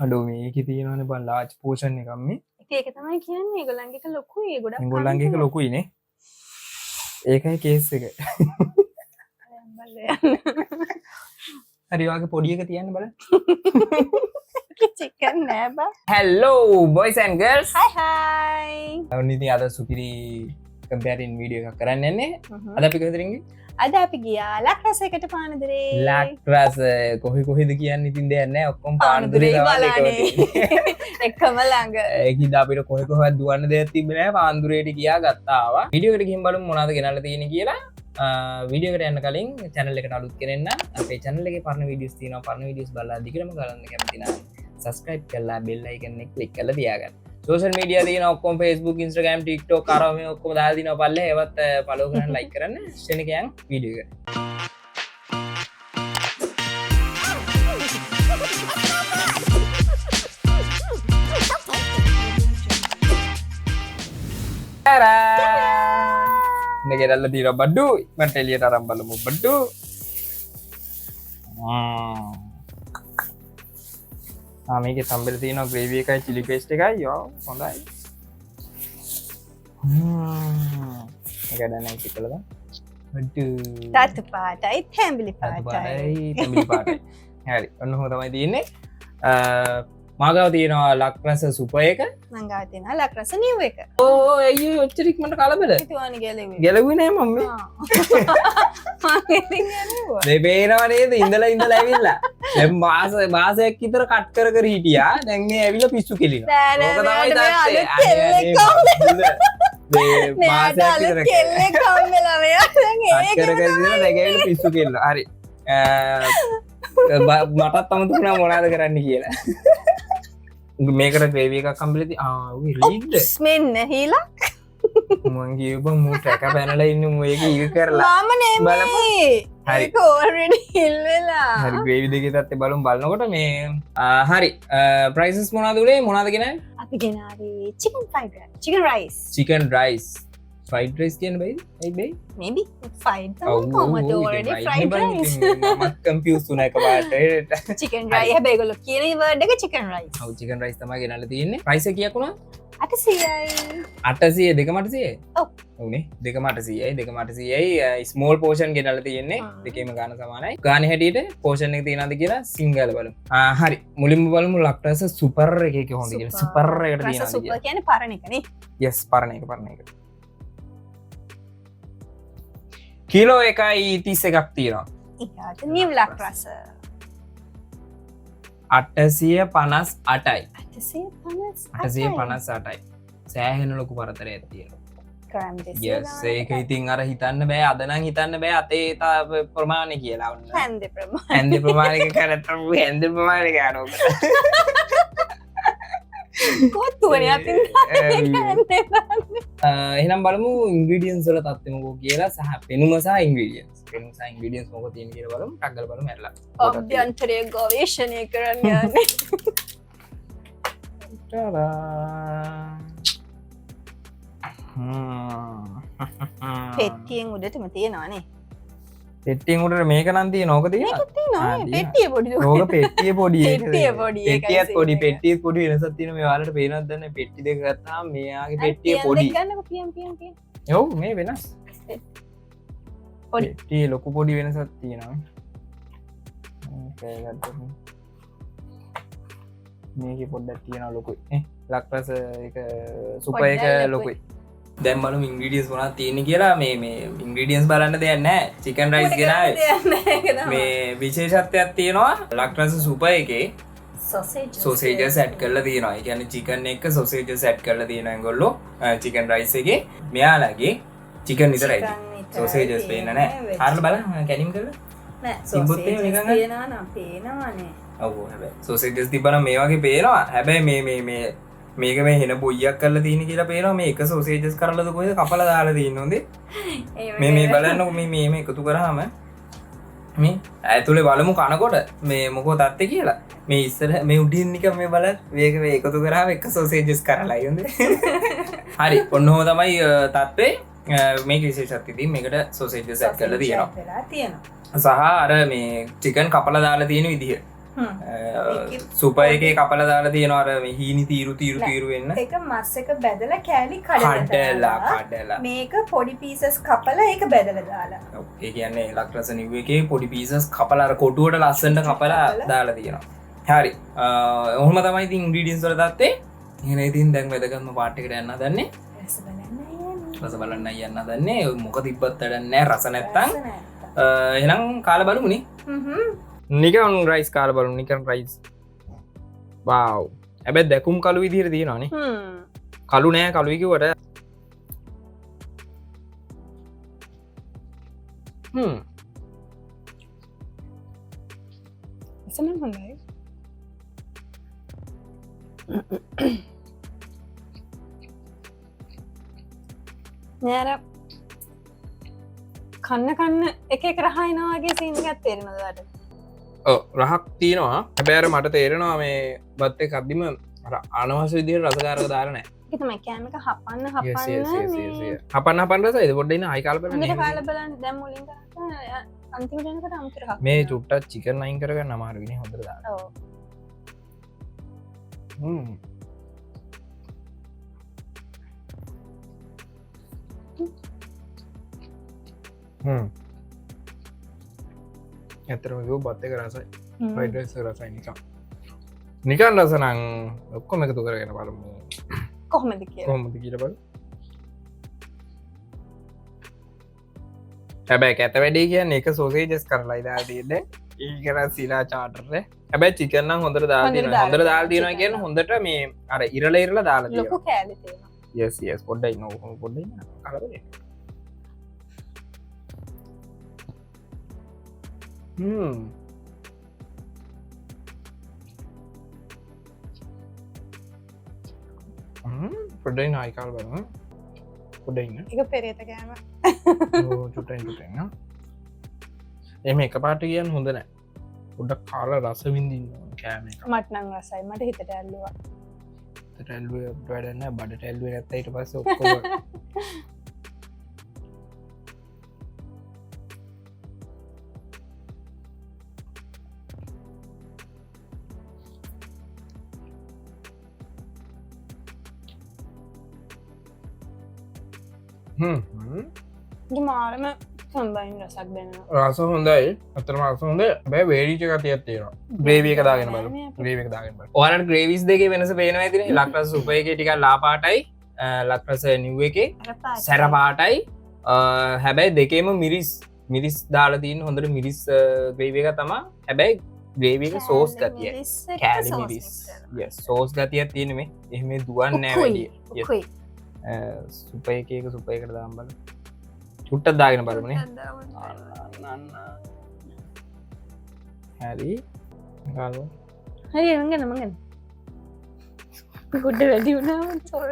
අඩෝ මේකේ තියෙනවනේ බං ලාර්ජ් පෝෂන් එකක් මේ. ඒක තමයි කියන්නේ ඒගොල්ලන්ගේ එක ලොකුයි ඒ ගොඩක් ඒගොල්ලන්ගේ එක ලොකුයිනේ. ඒකයි කේස් එක. හරි වාගේ පොඩි එක තියන්න බලන්න. චිකන් නෑ බා. Hello boys and girls. Hi hi. අවුන් ඉතින් අද සුපිරි කම්පැරින් වීඩියෝ එකක් කරන්න යන්නේ. අද අපි කොහෙද ඉන්නේ? අද අපි ගියා ලක්රසයකට පානදුරේ. ලක්රස කොහෙද කියන්නේ ඉතින් දෙයක් නෑ ඔක්කොම පානදුරේ බලන්නේ. එකම ළඟ. ඒකින්ද අපිට කොහෙවත් දුවන්න දෙයක් තිබ්බේ නෑ පානදුරේට ගියා ගත්තා ආවා. වීඩියෝ එකට ගිහින් බලමු මොනවද ගෙනල්ලා තියෙන්නේ කියලා. වීඩියෝ එකට යන්න කලින් channel එකට අලුත් කෙනෙක් නම් අපේ channel එකේ පරණ වීඩියෝස් තියෙනවා. පරණ වීඩියෝස් බලලා දිගටම බලන්න කැමති නම් subscribe කරලා bell icon එක click කරලා තියාගන්න. social media තියෙනවා ඔක්කොම Facebook Instagram TikTok අරව මේ ඔක්කොම දාලා දිනවා පල්ලේ ඒවත් follow කරන්න like කරන්න ෂෙන් එක යන් වීඩියෝ එක. ගෙනල්ලා තියෙනවා බඩු මට එළියට අරන් බලමු බඩු. මේකේ සම්බෙල තියෙනවා ග්‍රේවි එකයි chili paste එකයි යෝ හොඳයි. ඒක දැන් ඉතින් කළා. බඩු තත් පාටයි තැඹිලි පාටයි. හරි ඔන්න ඔහොම තමයි තියෙන්නේ. මාගාව තියෙනවා ලක්රස සුපර් එක. මං ගාව තියෙනවා ලක්රස නිව් එක. ඕ අයියෝ ඔච්චර ඉක්මනට කලබල. හිතුවානේ ගැලෙන්නේ. ගැලුවේ නෑ මම. මම ඉතින් යනවා. මේ පේනව නේද ඉඳලා ඇවිල්ලා. දැන් මාසයක් විතර කට් කර හිටියා. දැන් මේ ඇවිල්ලා පිස්සු කෙලිනවා. ඕක තමයි තාත්තේ. මේ මාසයක් විතර කෙල්ලෙක් හම්බෙලා මෙයා දැන් කට් කර ඉඳලා දැන් ඇවිල්ලා පිස්සු කෙලිනවා. හරි. මටත් අමතකුණා මොනවද කරන්න කියලා. මේකට ග්‍රේවි එකක් හම්බෙලා තියෙනවා. රීඩ් මෙන්න හීලා මං කියපන් මූ ටැක පැනලා ඉන්නේ මූ ඒක ඉව කරලා මම නෙමෙයි. හරි. ඒක ඔල්රෙඩි හිල් වෙලා. හරි ග්‍රේවි දෙකේ තත්ත්වය බලනකොට මේ හරි ප්‍රයිසස් මොනවද උනේ මොනවද ගෙනාවේ? අපි ගෙනාවේ chicken fried rice. chicken rice. chicken rice fried rice කියන බයිද? ඇයි බයි? maybe fried තමයි කොහමද already fried rice. මම confused වුණා එකපාරට. chicken rice හැබැයි ඒගොල්ලෝ කියන word එක chicken rice. ඔව් chicken rice තමයි ගෙනල්ලා තියෙන්නේ. price එක කීයක් වුණා? 800යි. 800 දෙකම 800යි? ඔව්. ඔව්නේ දෙකම 800යි දෙකම 800යි small portion ගෙනල්ලා තියෙන්නේ. දෙකේම ගාන සමානයි. ගානේ හැටියට portion එක තියනවාද කියලා සිංගල බලමු. හරි මුලින්ම බලමු ලක්රස සුපර් එකේ කොහොමද කියලා. සුපර් එකට තියනවාද කියලා. සුපර් කියන්නේ පරණ එක නේ. yes පරණ එක. කිලෝ 1.31ක් තියෙනවා. ඊට නිව් ලක්රස 858යි. 858යි. සෑහෙන ලොකු පරතරයක් තියෙනවා. ග්‍රෑම් 200. yes ඒක ඉතින් අර හිතන්න බෑ අද නම් හිතන්න බෑ අතේ ප්‍රමාණය කියලා වුණා. හැන්දේ ප්‍රමාණය. හැන්දේ ප්‍රමාණයක කරතර හැන්දේ ප්‍රමාණයක යනවා. කොත්තුවනේ අතින් හැන්දේ. එහෙනම් බලමු ඉන්ග්‍රීඩියන්ට්ස් වල තත්ත්වය මොකෝ කියලා සහ පෙනුම සහ ඉන්ග්‍රීඩියන්ට්ස්. පෙනුම සහ ඉන්ග්‍රීඩියන්ට්ස් මොකෝ තියෙන කියලා බලමු. ටක් ගාලා බලමු ඇරලා. අභ්‍යන්තරයේ ගවේෂණය කරන්න යන්නේ. පෙට්ටියෙන් උඩටම තියෙනවානේ. පෙට්ටියෙන් උඩට මේක නම් තියෙන ඕක තියෙනවා. මේක තියෙනවා. පෙට්ටිය පොඩි. ඕක පෙට්ටිය පොඩි. පෙට්ටිය පොඩි. පෙට්ටියත් පොඩි පෙට්ටියත් පොඩි වෙනසක් තියෙනවා. මේ ඔයාලට පේනවද දන්නේ පෙට්ටි දෙක ගත්තාම මෙයාගේ පෙට්ටිය පොඩි. ගන්නකො පියම්. ඔව් මේ වෙනස්. පොඩි. පෙට්ටිය ලොකු පොඩි වෙනසක් තියෙනවා. මේක ගත්තොත් මේකේ පොඩ්ඩක් තියෙනවා ලොකුයි. ලක්රස එක සුපර් එක ලොකුයි. දැන් බලමු ඉන්ග්‍රීඩියන්ට්ස් මොනවද තියෙන්නේ කියලා. මේ ඉන්ග්‍රීඩියන්ට්ස් බලන්න දෙයක් නැහැ. chicken rice ගෙනාවේ. මේ විශේෂත්වයක් තියෙනවා ලක්රස සුපර් එකේ sausages add කරලා තියෙනවා. ඒ කියන්නේ chicken එක sausages add කරලා තියෙනවා ඒගොල්ලෝ chicken rice එකේ. මෙයාලගේ chicken විතරයි. sausages පේන්න නැහැ. හරියට බලන්න කැනින් කරලා. නෑ සිම්බුත් එහෙම නිකන් පේනවා නම් පේනවනේ. ඔව් හැබැයි sausages තිබ්බනම් මේ වගේ පේනවා. හැබැයි මේක මේ හෙන බොයියක් කරලා තියෙන කියලා පේනවා. මේ එක sausages කරලාද කොහෙද කපලා දාලා තියෙන්නේ හොඳේ. මේ බලන්නකො මේ එකතු කරාම මේ ඇතුලේ බලමු කනකොට මේ මොකෝ තත්ත්වය කියලා. මේ ඉස්සර මේ උඩින් නිකන් මේ බලන්න මේක මේ එකතු කරාම එක sausages කරලායි හොඳේ. හරි ඔන්න ඔහොම තමයි තත්ත්වේ. මේක විශේෂත්වය තියෙන්නේ මේකට sausages add කරලා තියෙනවා. සහ අර මේ chicken කපලා දාලා තියෙන විදිහ සුප එකේ කපල දාලා තියෙනවා අර මේ හීනි තීරු වෙන්න ඒක මස් එක බැදලා කෑලි කඩලා මේක පොඩි පීසස් කපලා ඒක බැදලා දාලා. ඒ කියන්නේ ලක්රස නිව් එකේ පොඩි පීසස් කපලා අර කොටුවට ලස්සනට කපලා දාලා තියෙනවා. හරි. ඔහොම තමයි ඉතින් ඉන්ග්‍රීඩියන්ට්ස් වල දාත්තේ. එහෙනම් ඉතින් දැන් වැදගත්ම පාර්ට් එකට යන්න හදන්නේ. රස බලන්න යන්න හදන්නේ. මොක තිබ්බත් වැඩක් නැහැ රස නැත්තම්. එහෙනම් කාලා බලමුනේ. නිකන් රයිස් කාලා බලමු නිකන් රයිස්. wow හැබැයි දැකුම් කළු විදිහට තියෙනවානේ. කළු නෑ කළුයි කිව්වට. එසනම් හොඳයි. නෑර කන්න එක රහයිනා වගේ සීනකත් තේරෙනදාට රහක් තියෙනවා හැබැර මට තේරෙනවා මේ බත් එක අද්දිම අනවස විදිහට රසකාරක දාරනෑ තම කෑමක හපන්න හපන්න රසයිද පොඩ්ඩන අයිකාල්ප කාල බලන්න දැම්මුලින් අන්තිමටනකට අමුතර මේ චුට්ටත් චිකන් අයින් කරගන්න අමාරුගෙන හොඳ දා ඇතරම බත් එක රසයි ෆයිඩස් රසයි නිකන් රසනං ඔක්කොම එකතු කරගෙන බලමු කොහොමද කොහොමද කියලා බලමු හැබැයි ඇත වැඩේ කියන්නේ එක සෝසේජස් කරලා ඉදා දෙන්නේ ඒකර සිලා චාටර්ට හැබැයි චිකන් නම් හොඳට දාලා තියෙනවා හොඳට දාලා තියෙනවා කියන්නේ හොඳට මේ අර ඉරලා දාලා තියෙනවා ලොකු කෑලි තියෙනවා yes පොඩ්ඩයි නෝ පොඩ්ඩයි කලබලේ පොඩ්ඩයි නායිකාල් බලන්න පොඩ්ඩයින්න එක පෙරේත කෑම චුටයින්න එම එක පාට කියන්න හොඳ නෑ උඩක් කාල රස විඳින්න කෑම මටනං රසයි මට හිතට ඇල්ලවා වැඩන්න බඩට ඇල්ුව ඇත්තයිට පස්ස ඔක්කෝ මාරම හොඳයින් රසක් දෙන්න රස හොඳයි අතරම රස හොඳ බෑ වේඩිච කතියක් තියෙනවා ග්‍රේවිය එක දාගෙන බල ග්‍රේව එක දාගෙන බල ඕනට ග්‍රේවිස් දෙක වෙනස පේනවා ඇතින ලක්රස සුපය එක ටික ලාපාටයි ලක්රස නිව් එක සැරපාටයි හැබැයි දෙකේම මිරිස් දාලතින් හොඳට මිරිස් ග්‍රේවිය එක තමා හැබැයි ග්‍රේවිය සෝස් ගතිය කෑලි මිරිස් සෝස් ගතියක් තියෙනෙමේ එහෙම දුවන් නෑ වැඩිය සුපය එකක සුපයකට දාම්බල චුට්ටත් දාගෙන බලමනේ හැරි හරි එමග නමගන්න ගොඩ වැඩි වුණාව තොර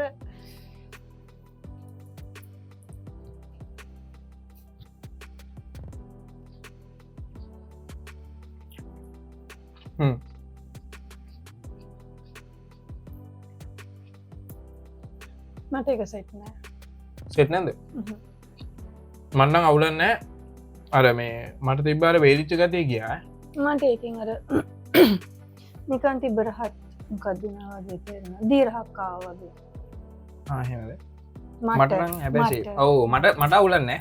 මට එක සෙට්නෑ සෙට්නද මන්නන් අවුලන්න අර මේ මට තිබ්බාර වේදිච්ච ගතිය ගියා මට ඒකින් අර නිකන් තිබරහත් මොකක්දිනාවගේ තේරෙන දීරහක්කාව වගේ ආහෙමද මටන හැබැයි ඔවු මට අවුලන්න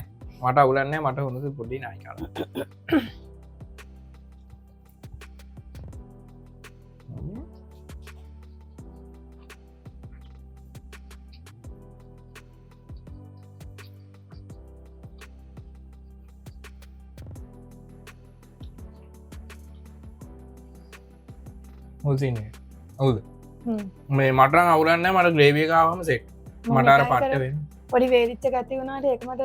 මට අවුලන්න මට හොඳ පොඩි නායිකාල හොසින්නේ ඔවුද මේ මටරන් අවුලන්න මට ග්‍රේවියකාවම සෙක් මටර පට්ටවෙන් පොඩි වේදිච්ච ගති වුණට ඒකමට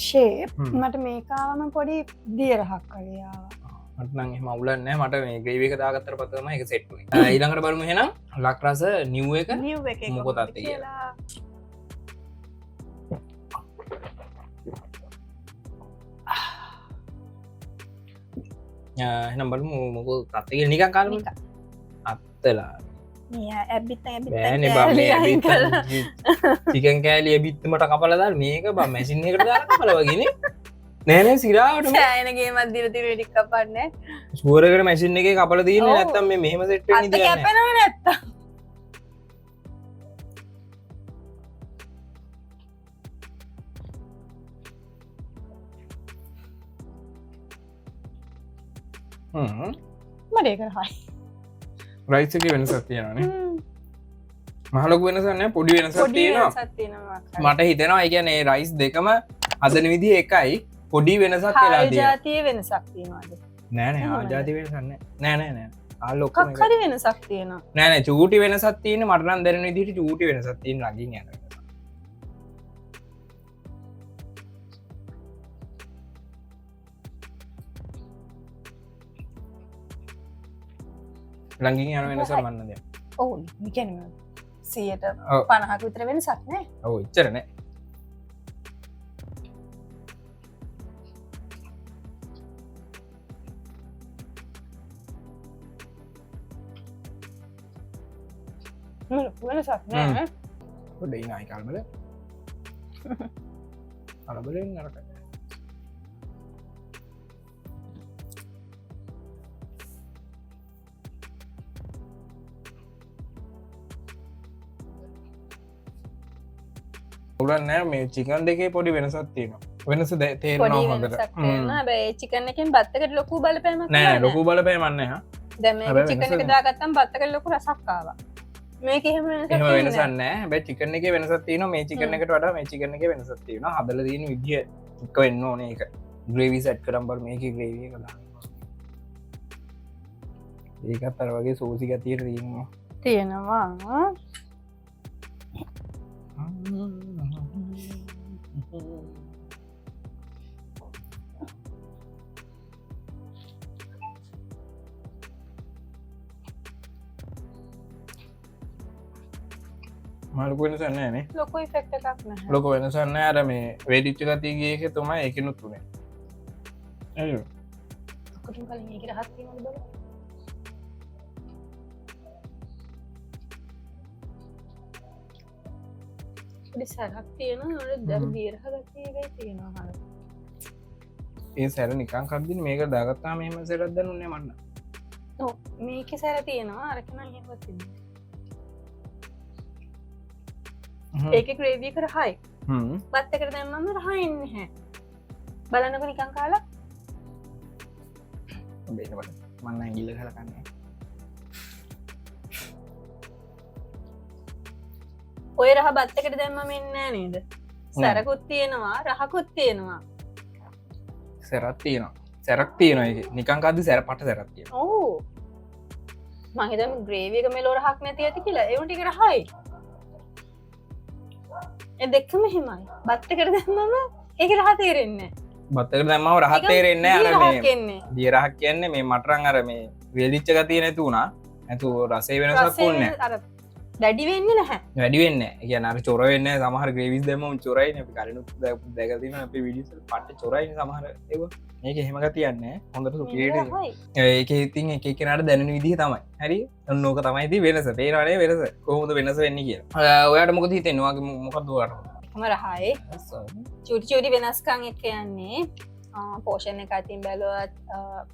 ශේ මට මේකාවම පොඩි දියරහක් කලයාව මටනං මවුලන්න මට මේ ග්‍රේවික දාගත්තර පතම එක සෙට්ුව ඊළඟට බලමු හෙනම් ලක්රස නිව් එක මොකොතත් කියලා එනම් බලමු මොක තත්ක නිකන් කාලම අත්තලා චිකන් කෑලිය බිත්තමට කපලදල් මේක බ මැසින් එකට දාර කපලවගෙන නෑන සිරාවට සෑනගේ මදදිර තිර ටික් කපන්න ශූරකට මැසින් එක කපල තියන නැත්තම් මේ මෙහම සෙට් කැපෙනව නැත්තා මඩේ කරහයි රයිසක වෙනසක් තියෙනනේ මහලොක වෙනසන්න පොඩි වෙනසක් තියෙනවා මට හිතෙනවා එකනේ රයිස් දෙකම අදන විදි එකයි පොඩි වෙනසක් කියලා ජාතිය වෙනසක් තියෙනවාද නෑන ආජාති වෙනසන්න නෑනෑ ආලොක් හරි වෙනසක් තියෙනවා නෑන චූටි වෙනසත් තියෙන මටරන් දැන විදිට චූටි වෙනසත් තියන ලගින් යන ලඟින් යන වෙනස මන්නද ඔවු මිකැනීම 50ක විතර වෙනසක් නෑ ඔවු ඉච්චරනෑ වෙනසක් නෑ ගොඩ නයි කල්බල අලබල නරට උලන්නෑ මේ චිකන් දෙකේ පොඩි වෙනසත් තියෙනවා වෙනස තේරනවා හොඳට බැයි චිකන්න එකෙන් බත්තකට ලොකු බලපෑම නෑ ලොකු බලපෑමන්න දැම චිකන එක දාගත්තම් බත්තකට ලොකු රසක්කාව මේක එහෙම වෙනසන්න බැ චිකන එක වෙනසත් තියන මේ චිකන එකට වඩා මේ චිකන එක වෙනසත් තියෙන හදල දන විදිිය එක වෙන්න ඕන එක ග්‍රේවී සැට් කරම්බර් මේක ග්‍රේවිය කලා ඒකත් අර වගේ සෝසි ගතියට දීම තියෙනවා මලක වෙනසන්නන ලොකු ෆෙක්ට එකක් ලොක වෙනසන්න අර මේ වේඩිච්ච ගතිගේක තුම එකනුත් තුනේ සැරක් තියෙන දැ දීරහ ගතියකයි තියෙනවා ඒ සැර නිකන් කක්දින මේක දාගත්තා මෙම සැරද්ද නුන්නේ මන්න මේක සැර තියෙනවා අරකන හෙවතින්න ඒක ක්‍රේවී කර හයි පත්ත කර දැම්මම රහයින්න හැ බලන්නක නිකං කාලා බේට මන්න ගිල්ල කලකන්නේ ඔය රහ බත්තකට දැම්ම මෙන්න නේද සැරකුත් තියෙනවා රහකුත් තියෙනවා සැරත් තියෙනවා සැරක් තියෙනවා නිකංකාද සැර පට සැරත්තිය ඕ මහිතම ග්‍රේවියක මෙලෝ රහක් නැති ඇති කියලා එවුටික රහයි දෙක්කම හිමයි බත්තකට දැම්මම ඒක රහ තේරෙන්න බත්තක දැම්මාව රහත්තේරෙන්න අර කියන්නේ දියරහක් කියන්නේ මේ මටරන් අර මේ වෙලිච්ච ගතිය නැතුුණා ඇතු රසේ වෙනසක් ඕන්න දැඩි වෙන්න නැහැ වැඩි වෙන්න කියනර චොර වෙන්න සමහර ග්‍රේවිස් දෙම චොරයි කරනු දැකතින අප විඩිස පට චොරයි සමහර ඒ ඒක හෙමක තියන්න හොඳට සුපියට ඒක ඉතින් එක කෙනට දැන විදිහ තමයි හැරි ඔන්නෝක තමයිති වෙනස පේරනේ වෙනස කොහොද වෙනස වෙන්න කිය ඔයාට මොක හිතෙනවාගේ මොකක්දවාට මරහයි චුටිචෝඩි වෙනස්කං එක යන්නේ පෝෂණ එක අතින් බැලුවත්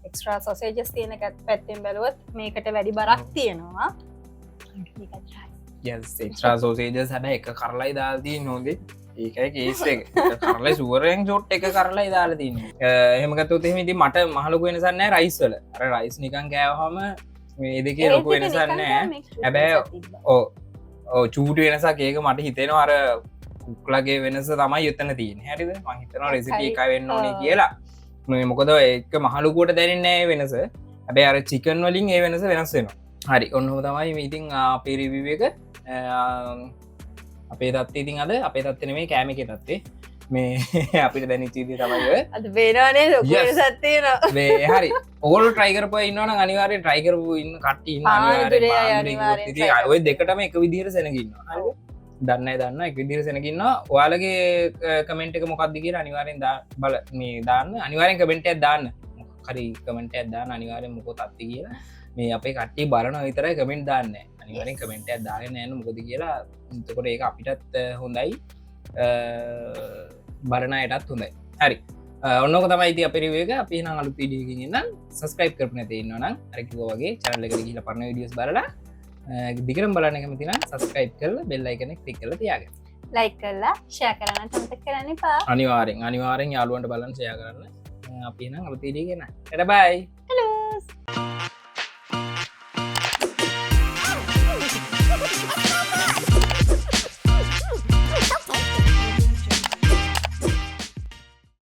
එක්ස්ට්‍රා සොසේජස් තියෙන පැත්තෙන් බැලුවත් මේකට වැඩි බරක් තියෙනවා ෙක්්‍රා සෝසේජ සැන එක කරලයි දාල්දී නොදේ ඒකයි කේස කරලයි සුවරෙන් චෝට් එක කරලා ඉදාල තින්න එහෙමකත් එෙමති මට මහලොක වෙනසන්න රයිස්වල අර රයිස් නිකන් කෑවහම මේ දෙකේ ලොකු වෙනසන්න හැබැ ඕ චූට වෙනසක් ඒක මට හිතෙනවා අර කුක්ලගේ වෙනස තමයි යුත්තන තියන හැරිද මහිතනවා රෙසිපි එක වෙන්න ඕනේ කියලා මොකද ඒක මහලුකුවට දැනන්නේ වෙනස හැබැ අර චිකන් වලින් ඒ වෙනස වෙනස් වෙනවා හරි ඔන්නහම තමයි මීතින් අපේරිවිව එක අපේ තත්ේ ඉතින් අද අපේ තත්වන මේ කෑම එක තත්වේ මේ අපිට දැනිචීදී තමයි අද බේනවානේ සත්තියන හරි ඕල් ට්‍රයිකරප ඉන්නවන අනිවාරය ට්‍රයිකරපු ඉන්න කට්ටි ඔය දෙකටම එක විදිහර සැනගන්න දන්න එක විදිර සැනකින්න ඔයාලගේ කමෙන්ට් එක මොකක්ද කිය අනිවාරෙන් බල මේ දාන්න අනිවාරෙන් කමෙන්ට දාන්න හරි කමෙන්ට ඇදදාන්න අනිවාරෙන් මොකො තත්ති කියලා මේ අපේ කට්ටි බලන විතරයි කමෙන්ට් දාන්න අනිවරින් කමෙන්ට දාගෙන නෑන මොකද කියලා තකොට ඒක අපිටත් හොඳයි බරණයටත් හොඳයි හරි ඔන්නක තමයි ඉති අපිරිවේක අපි නම් අලුත් වීඩියෝ එකකින් එන්නම් සබස්ක්‍රයිබ් කරපු නැතේ ඉන්නවා නම් අර කිව්වා වගේ channel එකට ගිහිල්ලා පරණ වීඩියෝස් බලලා දිගටම බලන්න කැමති නම් සබස්ක්‍රයිබ් කරලා bell icon එක click කරලා තියාගන්න. ලයික් කරලා ෂෙයා කරන්න අමතක කරන්න එපා. අනිවාර්යෙන් යාළුවන්ට බලන්න ෂෙයා කරන්න. අපි නම් අලුත් වීඩියෝ එක එන්න. bye.